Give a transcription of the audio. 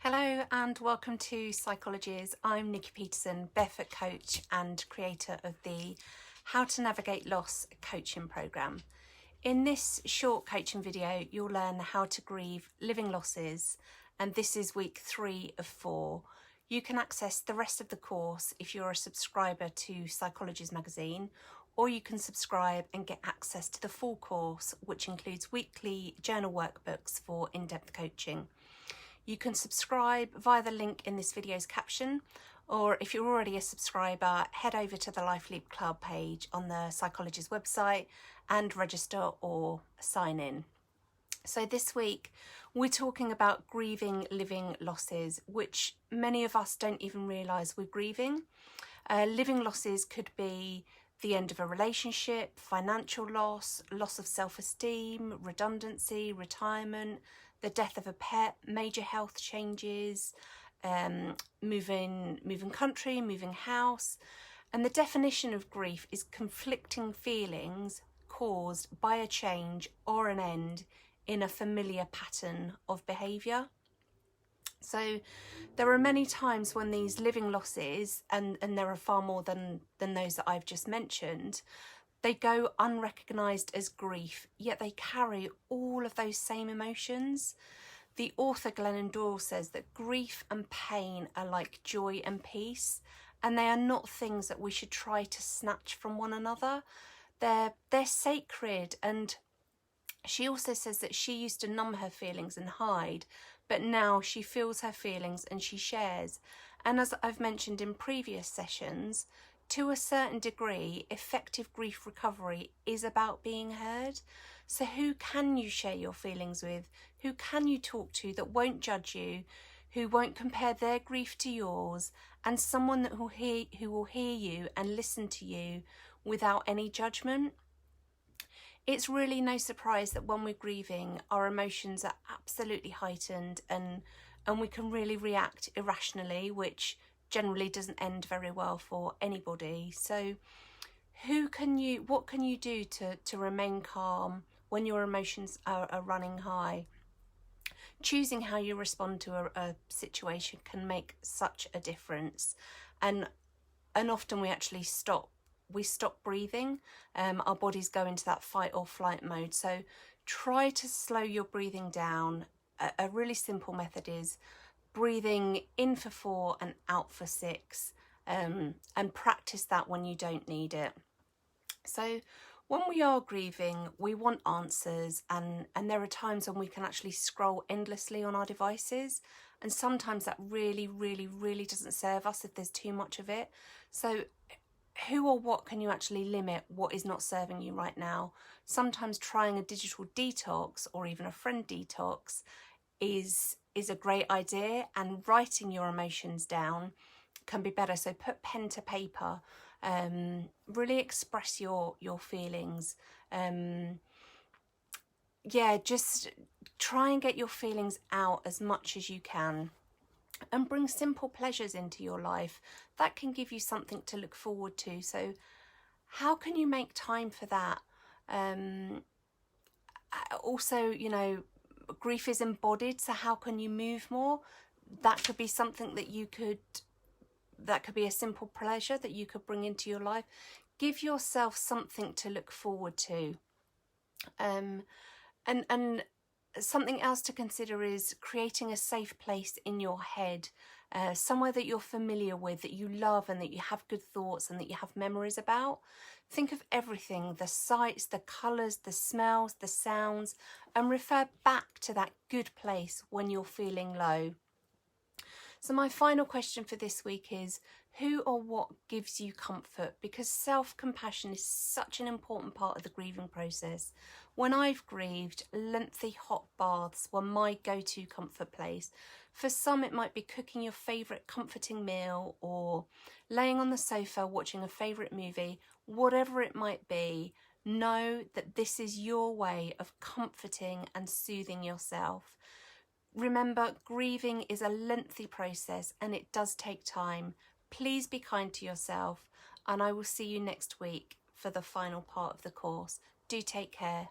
Hello and welcome to Psychologies. I'm Nikki Peterson, Barefoot coach and creator of the How to Navigate Loss coaching program. In this short coaching video, you'll learn how to grieve living losses, and this is week 3 of 4. You can access the rest of the course if you're a subscriber to Psychologies magazine, or you can subscribe and get access to the full course, which includes weekly journal workbooks for in-depth coaching. You can subscribe via the link in this video's caption, or if you're already a subscriber, head over to the Life Leap Club page on the Psychologies website and register or sign in. So this week we're talking about grieving living losses, which many of us don't even realise we're grieving. Living losses could be the end of a relationship, financial loss, loss of self-esteem, redundancy, retirement, the death of a pet, major health changes, moving country, moving house. And the definition of grief is conflicting feelings caused by a change or an end in a familiar pattern of behaviour. So there are many times when these living losses, and there are far more than those that I've just mentioned, they go unrecognised as grief, yet they carry all of those same emotions. The author Glennon Doyle says that grief and pain are like joy and peace, and they are not things that we should try to snatch from one another. They're sacred, and she also says that she used to numb her feelings and hide, but now she feels her feelings and she shares. And as I've mentioned in previous sessions, to a certain degree, effective grief recovery is about being heard. So who can you share your feelings with? Who can you talk to that won't judge you, who won't compare their grief to yours, and someone that who will hear you and listen to you without any judgment? It's really no surprise that when we're grieving, our emotions are absolutely heightened and we can really react irrationally, which generally doesn't end very well for anybody. So what can you do to remain calm when your emotions are running high? Choosing how you respond to a situation can make such a difference, and often we actually stop breathing. Our bodies go into that fight or flight mode. So try to slow your breathing down. A really simple method is breathing in for 4 and out for 6, and practice that when you don't need it. So when we are grieving, we want answers, and there are times when we can actually scroll endlessly on our devices, and sometimes that really doesn't serve us if there's too much of it. So who or what can you actually limit what is not serving you right now? Sometimes trying a digital detox or even a friend detox is a great idea, and writing your emotions down can be better. So put pen to paper, really express your feelings. Just try and get your feelings out as much as you can, and bring simple pleasures into your life that can give you something to look forward to. So how can you make time for that? Also, grief is embodied, so how can you move more? That could be something that could be a simple pleasure that you could bring into your life. Give yourself something to look forward to. And something else to consider is creating a safe place in your head, somewhere that you're familiar with, that you love and that you have good thoughts and that you have memories about. Think of everything, the sights, the colours, the smells, the sounds, and refer back to that good place when you're feeling low. So my final question for this week is, who or what gives you comfort? Because self-compassion is such an important part of the grieving process. When I've grieved, lengthy hot baths were my go-to comfort place. For some, it might be cooking your favourite comforting meal, or laying on the sofa watching a favourite movie. Whatever it might be, know that this is your way of comforting and soothing yourself. Remember, grieving is a lengthy process and it does take time. Please be kind to yourself, and I will see you next week for the final part of the course. Do take care.